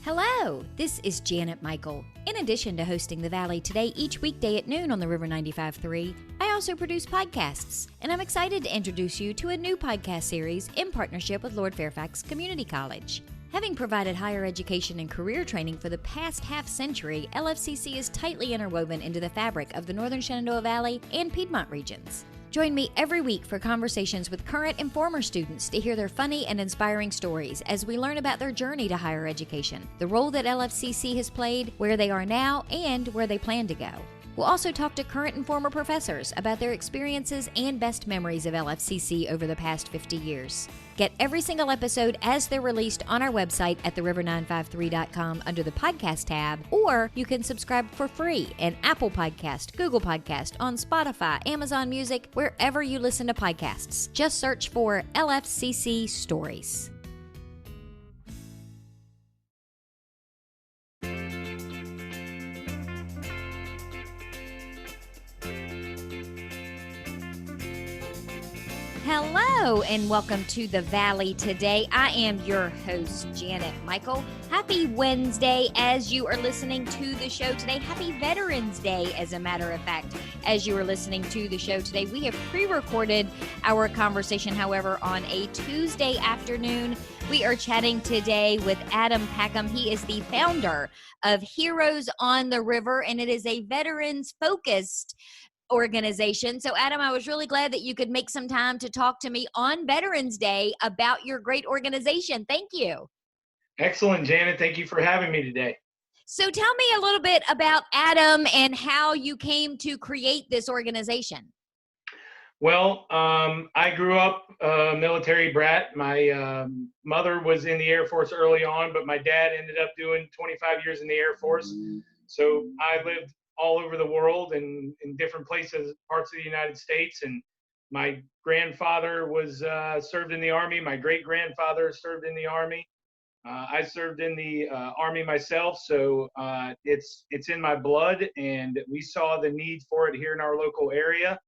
Hello, this is Janet Michael. In addition to hosting The Valley Today each weekday at noon on the River 95.3, I also produce podcasts, and I'm excited to introduce you to a new podcast series in partnership with Lord Fairfax Community College. Having provided higher education and career training for the past half-century, LFCC is tightly interwoven into the fabric of the Northern Shenandoah Valley and Piedmont regions. Join me every week for conversations with current and former students to hear their funny and inspiring stories as we learn about their journey to higher education, the role that LFCC has played, where they are now, and where they plan to go. We'll also talk to current and former professors about their experiences and best memories of LFCC over the past 50 years. Get every single episode as they're released on our website at theriver953.com under the podcast tab, or you can subscribe for free in Apple Podcast, Google Podcast, on Spotify, Amazon Music, wherever you listen to podcasts. Just search for LFCC Stories. Hello and welcome to The Valley Today. I am your host, Janet Michael. Happy Wednesday as you are listening to the show today. Happy Veterans Day, as a matter of fact, as you are listening to the show today. We have pre-recorded our conversation, however, on a Tuesday afternoon. We are chatting today with Adam Packham. He is the founder of Heroes on the River, and it is a veterans-focused organization. So Adam, I was really glad that you could make some time to talk to me on Veterans Day about your great organization. Thank you. Excellent, Janet. Thank you for having me today. So tell me a little bit about Adam and how you came to create this organization. Well, I grew up a military brat. My mother was in the Air Force early on, but my dad ended up doing 25 years in the Air Force. So I lived all over the world and in different places, parts of the United States. And my grandfather was served in the Army. My great-grandfather served in the Army. I served in the Army myself, so it's in my blood, and we saw the need for it here in our local area,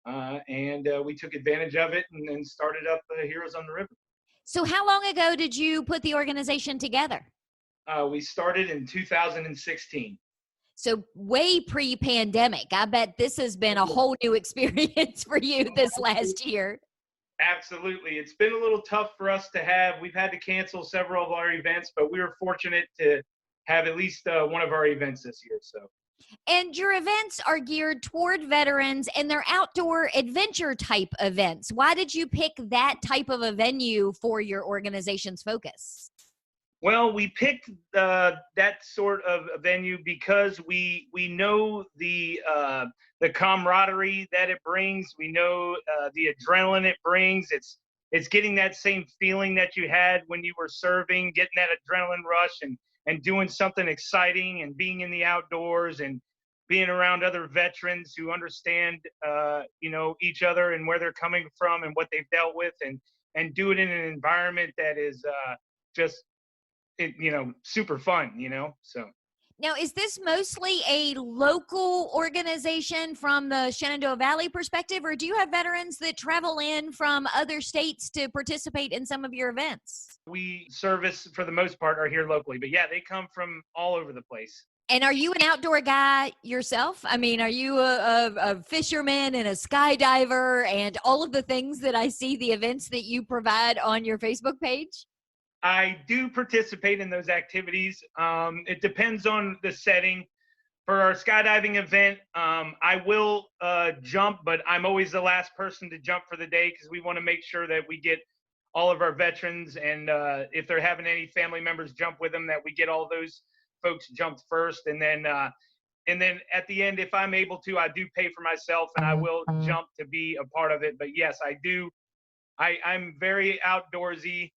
and we took advantage of it and then started up Heroes on the River. So how long ago did you put the organization together? We started in 2016. So way pre-pandemic. I bet this has been a whole new experience for you this last year. Absolutely. It's been a little tough for us to have. We've had to cancel several of our events, but we were fortunate to have at least one of our events this year. So. And your events are geared toward veterans, and they're outdoor adventure type events. Why did you pick that type of a venue for your organization's focus? Well, we picked that sort of a venue because we know the camaraderie that it brings. We know the adrenaline it brings. It's getting that same feeling that you had when you were serving, getting that adrenaline rush and doing something exciting and being in the outdoors and being around other veterans who understand each other and where they're coming from and what they've dealt with, and do it in an environment that is just super fun, so. Now, is this mostly a local organization from the Shenandoah Valley perspective, or do you have veterans that travel in from other states to participate in some of your events? We service, for the most part, are here locally, but yeah, they come from all over the place. And are you an outdoor guy yourself? I mean, are you a fisherman and a skydiver and all of the things that I see, the events that you provide on your Facebook page? I do participate in those activities. It depends on the setting. For our skydiving event, I will jump, but I'm always the last person to jump for the day because we want to make sure that we get all of our veterans, and if they're having any family members jump with them, that we get all those folks jumped first. And then at the end, if I'm able to, I do pay for myself and I will jump to be a part of it. But yes, I do. I'm very outdoorsy.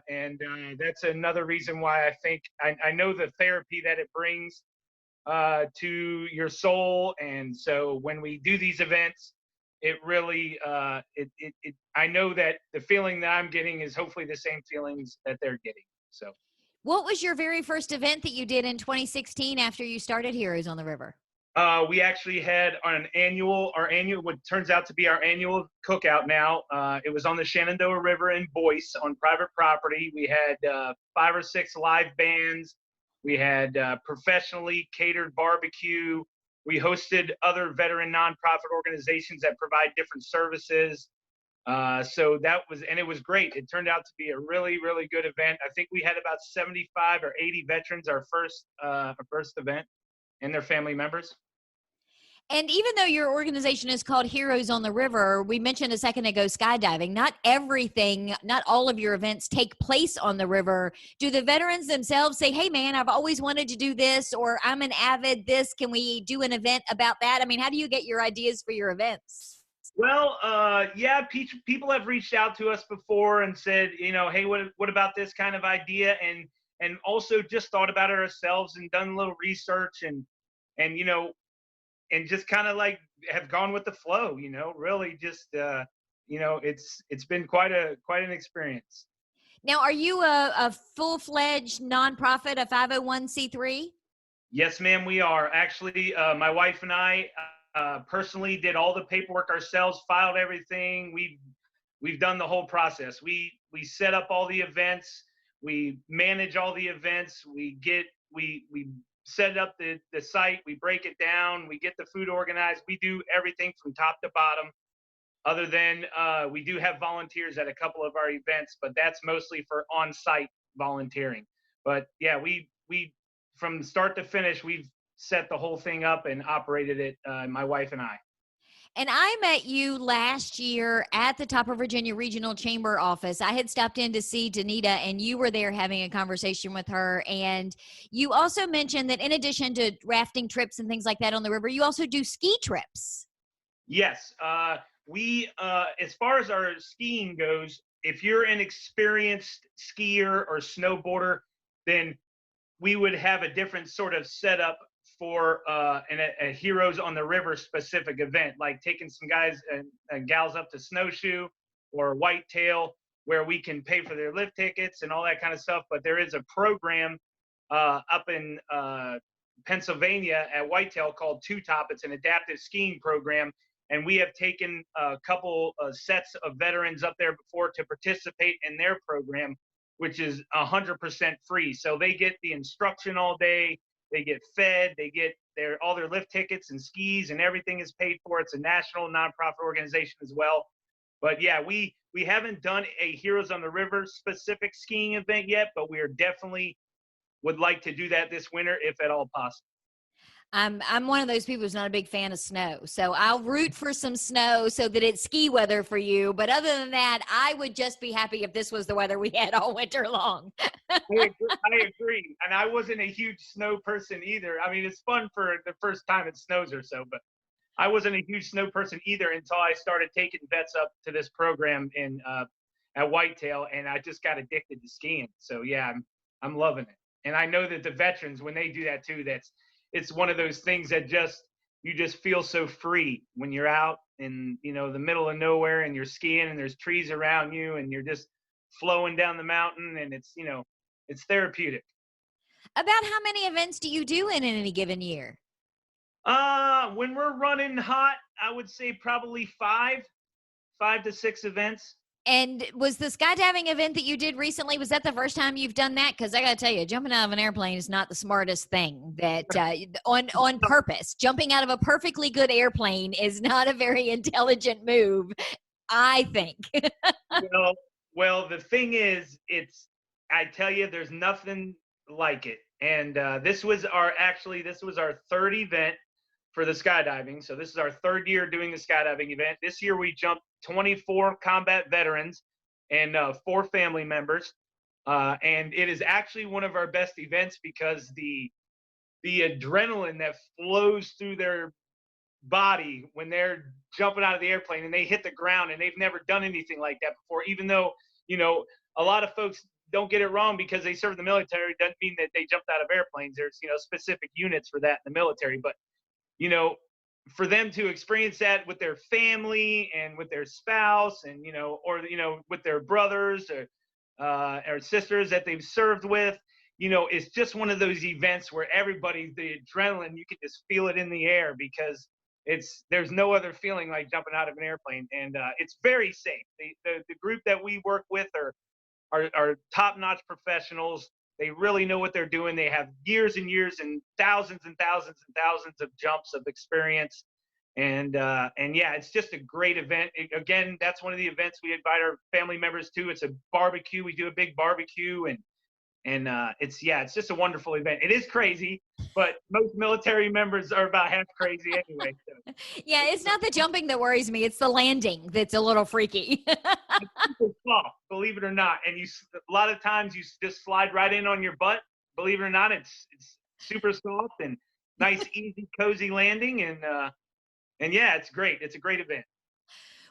And that's another reason why I think I know the therapy that it brings to your soul. And so when we do these events, it really, I know that the feeling that I'm getting is hopefully the same feelings that they're getting. So. What was your very first event that you did in 2016 after you started Heroes on the River? We actually had our annual, what turns out to be our annual cookout now. It was on the Shenandoah River in Boyce on private property. We had 5 or 6 live bands. We had professionally catered barbecue. We hosted other veteran nonprofit organizations that provide different services. So that was, and it was great. It turned out to be a really, really good event. I think we had about 75 or 80 veterans our first event, and their family members. And even though your organization is called Heroes on the River, we mentioned a second ago skydiving. Not everything, not all of your events take place on the river. Do the veterans themselves say, hey, man, I've always wanted to do this, or I'm an avid this, can we do an event about that? I mean, how do you get your ideas for your events? Well, yeah, people have reached out to us before and said, hey, what about this kind of idea? And also just thought about it ourselves and done a little research and and just kind of like have gone with the flow, really just, it's been quite an experience. Now, are you a full-fledged nonprofit, a 501c3? Yes, ma'am, we are. Actually, my wife and I personally did all the paperwork ourselves, filed everything. We've done the whole process. We set up all the events. We manage all the events. We set up the site. We break it down. We get the food organized. We do everything from top to bottom. Other than we do have volunteers at a couple of our events, but that's mostly for on-site volunteering. But yeah, we from start to finish, we've set the whole thing up and operated it, my wife and I. And I met you last year at the Top of Virginia Regional Chamber office. I had stopped in to see Danita, and you were there having a conversation with her. And you also mentioned that in addition to rafting trips and things like that on the river, you also do ski trips. Yes. We, as far as our skiing goes, if you're an experienced skier or snowboarder, then we would have a different sort of setup for a Heroes on the River specific event, like taking some guys and gals up to Snowshoe or Whitetail, where we can pay for their lift tickets and all that kind of stuff. But there is a program up in Pennsylvania at Whitetail called Two Top. It's an adaptive skiing program. And we have taken a couple sets of veterans up there before to participate in their program, which is 100% free. So they get the instruction all day, they get fed, they get all their lift tickets and skis, and everything is paid for. It's a national nonprofit organization as well. But yeah, we haven't done a Heroes on the River specific skiing event yet, but we are definitely would like to do that this winter if at all possible. I'm one of those people who's not a big fan of snow, so I'll root for some snow so that it's ski weather for you. But other than that, I would just be happy if this was the weather we had all winter long. I agree. And I wasn't a huge snow person either. I mean, it's fun for the first time it snows or so, but I wasn't a huge snow person either until I started taking vets up to this program at Whitetail, and I just got addicted to skiing. So yeah, I'm loving it. And I know that the veterans, when they do that too, it's one of those things that you just feel so free when you're out in the middle of nowhere and you're skiing and there's trees around you and you're just flowing down the mountain, and it's therapeutic. About how many events do you do in any given year? When we're running hot, I would say probably 5 to 6 events. And was the skydiving event that you did recently, was that the first time you've done that? Because I got to tell you, jumping out of an airplane is not the smartest thing that on purpose. Jumping out of a perfectly good airplane is not a very intelligent move, I think. well, the thing is, I tell you, there's nothing like it. And this was our third event for the skydiving. So this is our third year doing the skydiving event. This year we jumped 24 combat veterans and 4 family members. And it is actually one of our best events because the adrenaline that flows through their body when they're jumping out of the airplane and they hit the ground, and they've never done anything like that before, even though, a lot of folks don't get it wrong because they serve the military. It doesn't mean that they jumped out of airplanes. There's, specific units for that in the military. But, for them to experience that with their family and with their spouse and, or, with their brothers or sisters that they've served with, it's just one of those events where everybody, the adrenaline, you can just feel it in the air because there's no other feeling like jumping out of an airplane. And it's very safe. The group that we work with are top-notch professionals. They really know what they're doing. They have years and years and thousands and thousands and thousands of jumps of experience. And yeah, it's just a great event. Again, that's one of the events we invite our family members to. It's a barbecue. We do a big barbecue, and it's just a wonderful event. It is crazy, but most military members are about half crazy anyway. So. Yeah, it's not the jumping that worries me. It's the landing that's a little freaky. It's soft, believe it or not. And a lot of times you just slide right in on your butt. Believe it or not, it's super soft and nice, easy, cozy landing. And yeah, it's great. It's a great event.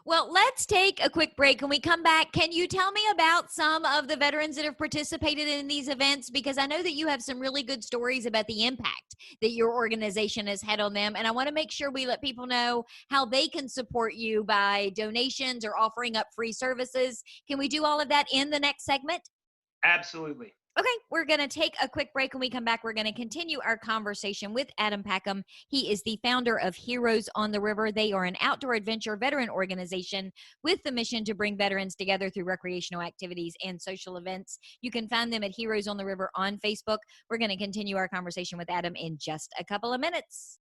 Well, let's take a quick break. When we come back, can you tell me about some of the veterans that have participated in these events? Because I know that you have some really good stories about the impact that your organization has had on them. And I want to make sure we let people know how they can support you by donations or offering up free services. Can we do all of that in the next segment? Absolutely. Okay, we're going to take a quick break. When we come back, we're going to continue our conversation with Adam Packham. He is the founder of Heroes on the River. They are an outdoor adventure veteran organization with the mission to bring veterans together through recreational activities and social events. You can find them at Heroes on the River on Facebook. We're going to continue our conversation with Adam in just a couple of minutes.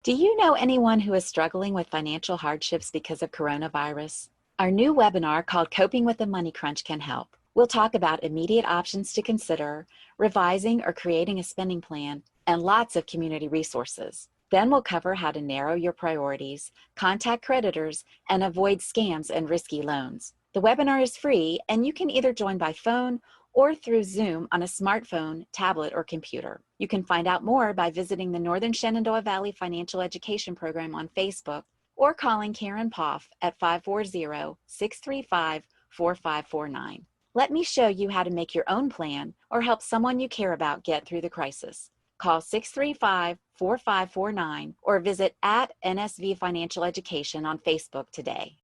Do you know anyone who is struggling with financial hardships because of coronavirus? Our new webinar called Coping with the Money Crunch can help. We'll talk about immediate options to consider, revising or creating a spending plan, and lots of community resources. Then we'll cover how to narrow your priorities, contact creditors, and avoid scams and risky loans. The webinar is free, and you can either join by phone or through Zoom on a smartphone, tablet, or computer. You can find out more by visiting the Northern Shenandoah Valley Financial Education Program on Facebook or calling Karen Poff at 540-635-4549. Let me show you how to make your own plan or help someone you care about get through the crisis. Call 635-4549 or visit at NSV Financial Education on Facebook today.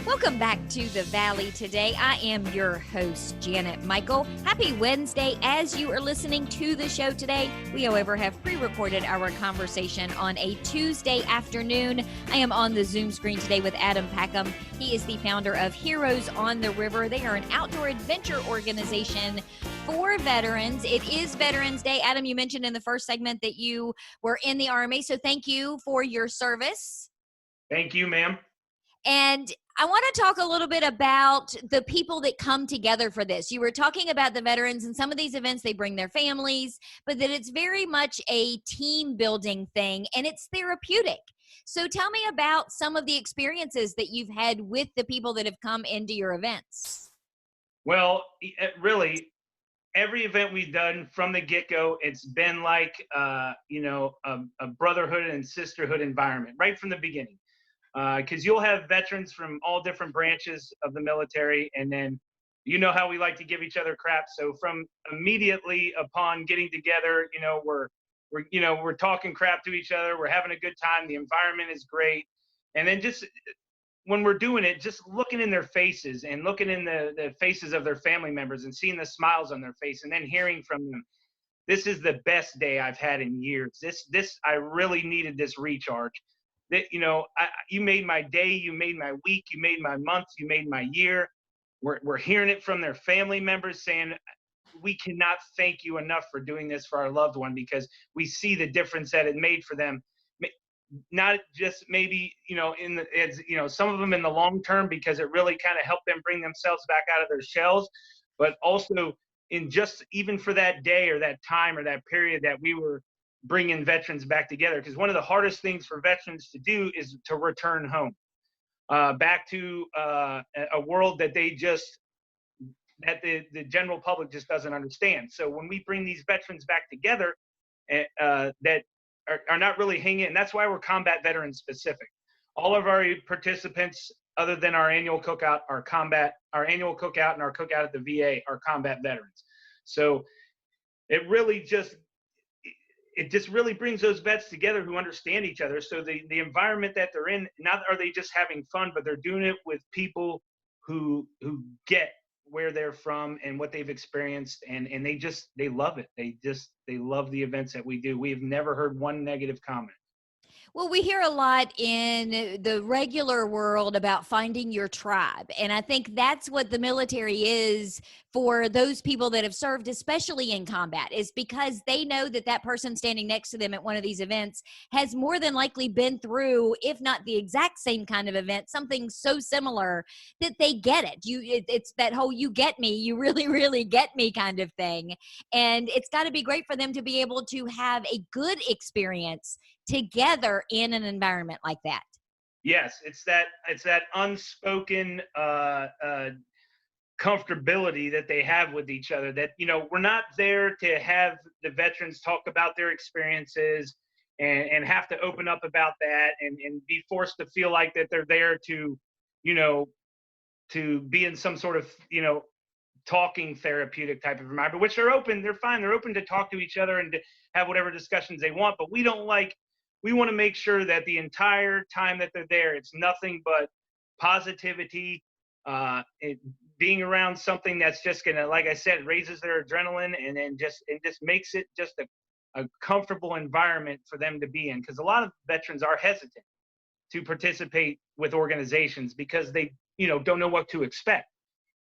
Welcome back to the Valley today. I am your host, Janet Michael. Happy Wednesday as you are listening to the show today. We, however, have pre-recorded our conversation on a Tuesday afternoon. I am on the Zoom screen today with Adam Packham. He is the founder of Heroes on the River. They are an outdoor adventure organization for veterans. It is Veterans Day. Adam, you mentioned in the first segment that you were in the Army, so thank you for your service. Thank you, ma'am. And I want to talk a little bit about the people that come together for this. You were talking about the veterans, and some of these events, they bring their families, but that it's very much a team building thing, and it's therapeutic. So tell me about some of the experiences that you've had with the people that have come into your events. Well, really, every event we've done from the get-go, it's been like, a brotherhood and sisterhood environment right from the beginning. Because you'll have veterans from all different branches of the military, and then you know how we like to give each other crap. So from immediately upon getting together, we're talking crap to each other. We're having a good time. The environment is great, and then just when we're doing it, just looking in their faces and looking in the faces of their family members and seeing the smiles on their face, and then hearing from them, this is the best day I've had in years. I really needed this recharge. That, you made my day, you made my week, you made my month, you made my year. We're hearing it from their family members saying, we cannot thank you enough for doing this for our loved one, because we see the difference that it made for them. Not just maybe, some of them in the long term, because it really kind of helped them bring themselves back out of their shells, but also in just even for that day or that time or that period that we were bringing veterans back together. Because one of the hardest things for veterans to do is to return home, back to a world that the general public just doesn't understand. So when we bring these veterans back together, that are not really hanging, and that's why we're combat veteran specific. All of our participants, other than our annual cookout, our annual cookout and our cookout at the VA, are combat veterans. So it just really brings those vets together who understand each other. So the environment that they're in, not are they just having fun, but they're doing it with people who get where they're from and what they've experienced, and they love it. They love the events that we do. We have never heard one negative comment. Well, we hear a lot in the regular world about finding your tribe. And I think that's what the military is for those people that have served, especially in combat, is because they know that that person standing next to them at one of these events has more than likely been through, if not the exact same kind of event, something so similar that they get it. It's that whole "you get me, you really, really get me" kind of thing. And it's got to be great for them to be able to have a good experience together in an environment like that. Yes, it's that unspoken comfortability that they have with each other, that we're not there to have the veterans talk about their experiences and have to open up about that and be forced to feel like that they're there to you know to be in some sort of talking therapeutic type of environment, which they're fine, they're open to talk to each other and to have whatever discussions they want, but we want to make sure that the entire time that they're there, it's nothing but positivity, being around something that's just gonna, like I said, raises their adrenaline, and then it just makes it just a comfortable environment for them to be in. Because a lot of veterans are hesitant to participate with organizations because they don't know what to expect.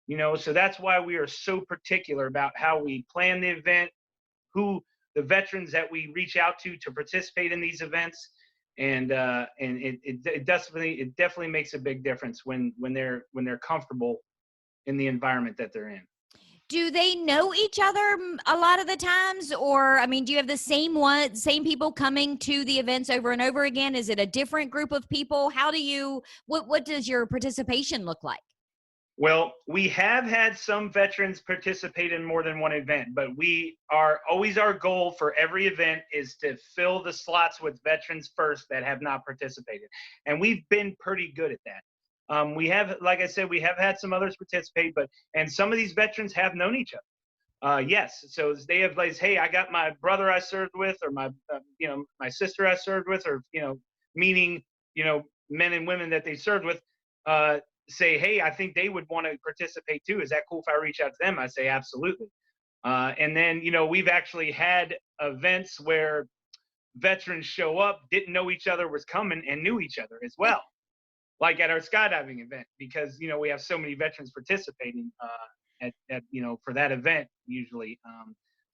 So that's why we are so particular about how we plan the event, who the veterans that we reach out to participate in these events, and it definitely makes a big difference when they're comfortable in the environment that they're in. Do they know each other a lot of the times, or I mean, do you have the same people coming to the events over and over again? Is it a different group of people? What does your participation look like? Well, we have had some veterans participate in more than one event, but our goal for every event is to fill the slots with veterans first that have not participated. And we've been pretty good at that. We have, like I said, we have had some others participate, and some of these veterans have known each other. Yes. So they have like, hey, I got my brother I served with, or my sister I served with, or, meaning, men and women that they served with, say, hey, I think they would want to participate too. Is that cool if I reach out to them? I say, absolutely. And then, we've actually had events where veterans show up, didn't know each other was coming, and knew each other as well. Like at our skydiving event, because, we have so many veterans participating for that event usually.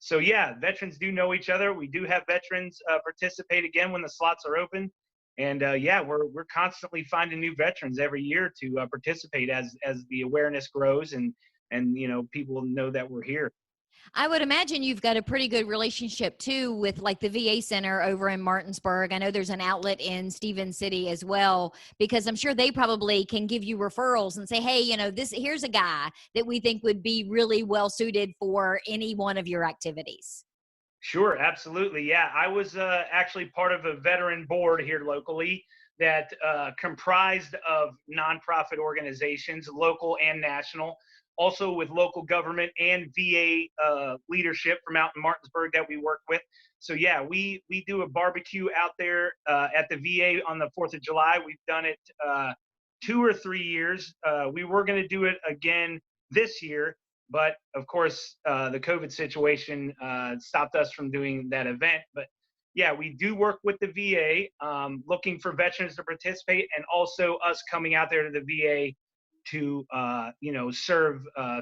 So yeah, veterans do know each other. We do have veterans participate again when the slots are open. And yeah, we're constantly finding new veterans every year to participate as the awareness grows, and people know that we're here. I would imagine you've got a pretty good relationship too with like the VA Center over in Martinsburg. I know there's an outlet in Stevens City as well, because I'm sure they probably can give you referrals and say, hey, here's a guy that we think would be really well suited for any one of your activities. Sure, absolutely. Yeah, I was actually part of a veteran board here locally that comprised of nonprofit organizations, local and national, also with local government and VA leadership from out in Martinsburg that we work with. So yeah, we do a barbecue out there at the VA on the 4th of July. We've done it 2 or 3 years. We were going to do it again this year, but of course, the COVID situation stopped us from doing that event. But yeah, we do work with the VA, looking for veterans to participate, and also us coming out there to the VA to serve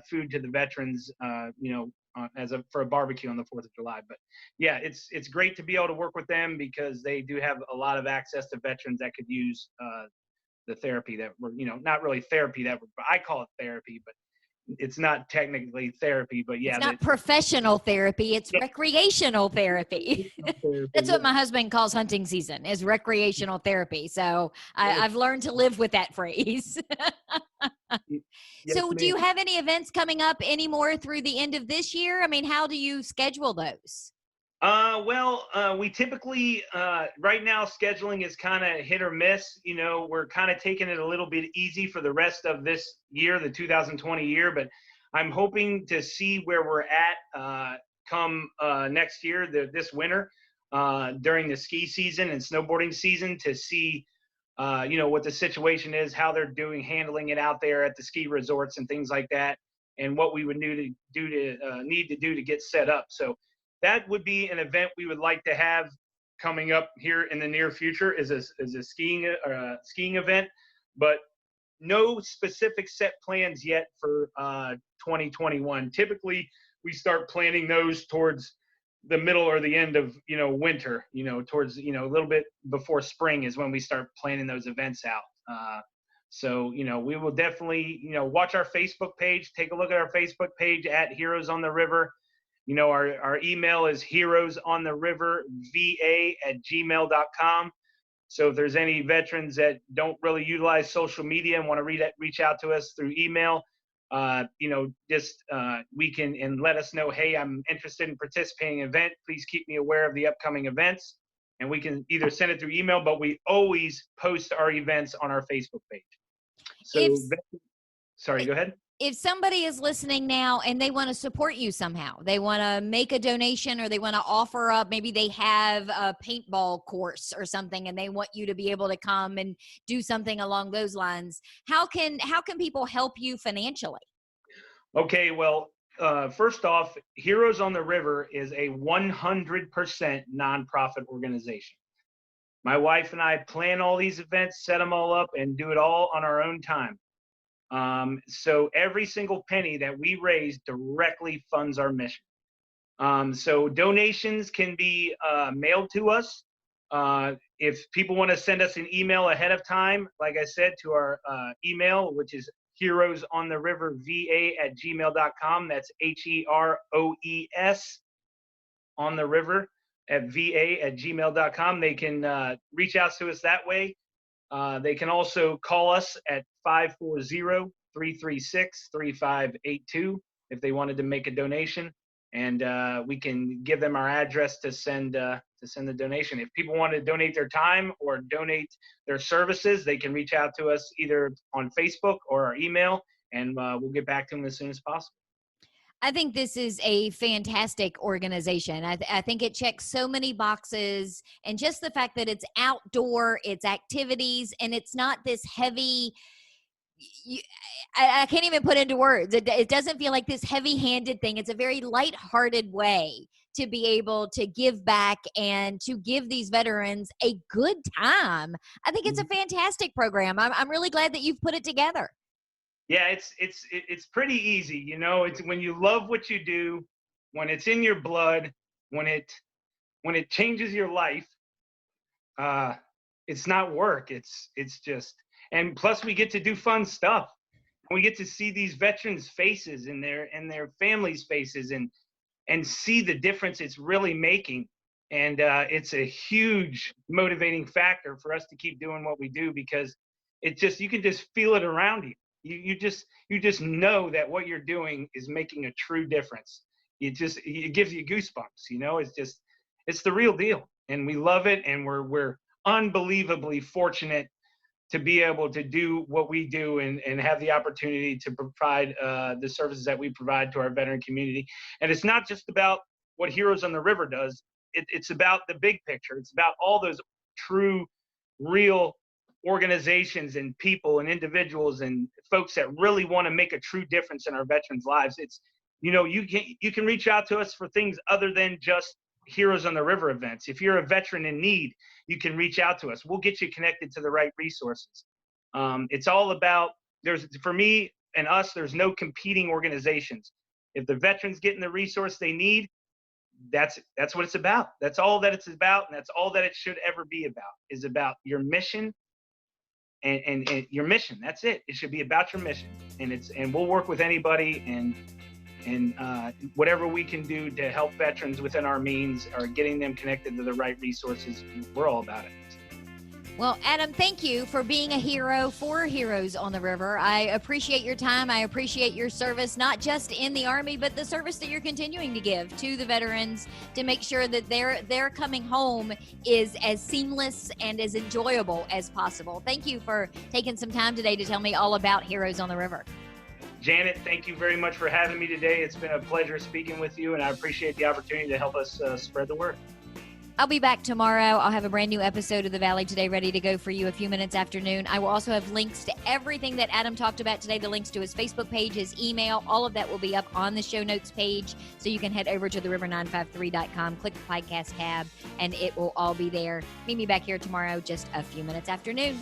food to the veterans, for a barbecue on the 4th of July. But yeah, it's great to be able to work with them, because they do have a lot of access to veterans that could use the therapy that we're, not really therapy I call it therapy, but it's not technically therapy. But yeah, it's not professional therapy, it's recreational therapy. That's what my husband calls hunting season, is recreational therapy. So I've learned to live with that phrase. Yes, so do you have any events coming up anymore through the end of this year? I mean, how do you schedule those? We typically, right now, scheduling is kind of hit or miss. We're kind of taking it a little bit easy for the rest of this year, the 2020 year, but I'm hoping to see where we're at come next year, this winter, during the ski season and snowboarding season, to see, what the situation is, how they're handling it out there at the ski resorts and things like that, and what we would need to do to get set up. So that would be an event we would like to have coming up here in the near future is a skiing event, but no specific set plans yet for 2021. Typically, we start planning those towards the middle or the end of winter. Towards a little bit before spring is when we start planning those events out. So we will definitely watch our Facebook page. Take a look at our Facebook page at Heroes on the River. Our email is heroesontheriverva@gmail.com. So if there's any veterans that don't really utilize social media and want to reach out to us through email, we can and let us know, hey, I'm interested in participating in an event. Please keep me aware of the upcoming events. And we can either send it through email, but we always post our events on our Facebook page. So, sorry, go ahead. If somebody is listening now and they want to support you somehow, they want to make a donation or they want to offer up, maybe they have a paintball course or something and they want you to be able to come and do something along those lines, how can people help you financially? Okay, well, first off, Heroes on the River is a 100% nonprofit organization. My wife and I plan all these events, set them all up, and do it all on our own time. So every single penny that we raise directly funds our mission. So donations can be mailed to us. If people want to send us an email ahead of time, like I said, to our email, which is heroesontheriverva@gmail.com. That's HEROES on the river at va@gmail.com. They can reach out to us that way. They can also call us at 540-336-3582 if they wanted to make a donation, and we can give them our address to send the donation. If people want to donate their time or donate their services, they can reach out to us either on Facebook or our email, and we'll get back to them as soon as possible. I think this is a fantastic organization. I think it checks so many boxes, and just the fact that it's outdoor, it's activities, and it's not this heavy, I can't even put into words. It doesn't feel like this heavy-handed thing. It's a very lighthearted way to be able to give back and to give these veterans a good time. I think it's a fantastic program. I'm really glad that you've put it together. Yeah, it's pretty easy. It's when you love what you do, when it's in your blood, when it changes your life. It's not work. It's just, and plus we get to do fun stuff. We get to see these veterans' faces and their families' faces and see the difference it's really making. And it's a huge motivating factor for us to keep doing what we do, because you can just feel it around you. You just know that what you're doing is making a true difference. It gives you goosebumps. It's the real deal, and we love it, and we're unbelievably fortunate to be able to do what we do and have the opportunity to provide the services that we provide to our veteran community. And it's not just about what Heroes on the River does. It's about the big picture. It's about all those true, real organizations and people and individuals and folks that really want to make a true difference in our veterans' lives. It's, you can reach out to us for things other than just Heroes on the River events. If you're a veteran in need, you can reach out to us. We'll get you connected to the right resources. It's all about, for me and us, there's no competing organizations. If the veterans getting the resource they need, that's what it's about. That's all that it's about, and that's all that it should ever be about, is about your mission and your mission. That's it. It should be about your mission, and we'll work with anybody and whatever we can do to help veterans within our means or getting them connected to the right resources. We're all about it. Well, Adam, thank you for being a hero for Heroes on the River. I appreciate your time. I appreciate your service, not just in the Army, but the service that you're continuing to give to the veterans to make sure that their coming home is as seamless and as enjoyable as possible. Thank you for taking some time today to tell me all about Heroes on the River. Janet, thank you very much for having me today. It's been a pleasure speaking with you, and I appreciate the opportunity to help us spread the word. I'll be back tomorrow. I'll have a brand new episode of The Valley Today ready to go for you a few minutes after noon. I will also have links to everything that Adam talked about today, the links to his Facebook page, his email, all of that will be up on the show notes page. So you can head over to theriver953.com, click the podcast tab, and it will all be there. Meet me back here tomorrow just a few minutes after noon.